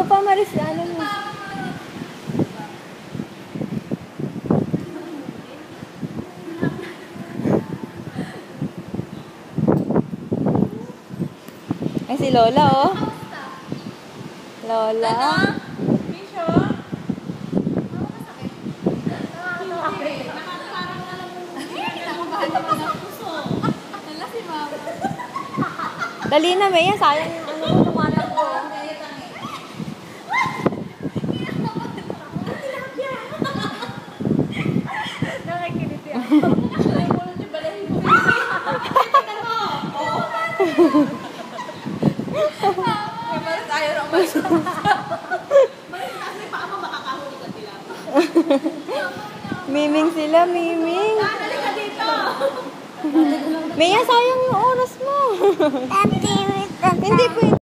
ka pa, Maris. Ano mo? Ay, si Lola, oh. Lola. Misho? Dali na, Maya. Sayang yung ano mo, tumanap ko. Nakikiliti ako. Maris, ayaw na umalis. Maris, kasi pa ako makakahuli ka sila. Miming sila, miming. Dali ka dito. Maya, sayang yung oras mo. Hindi pwede.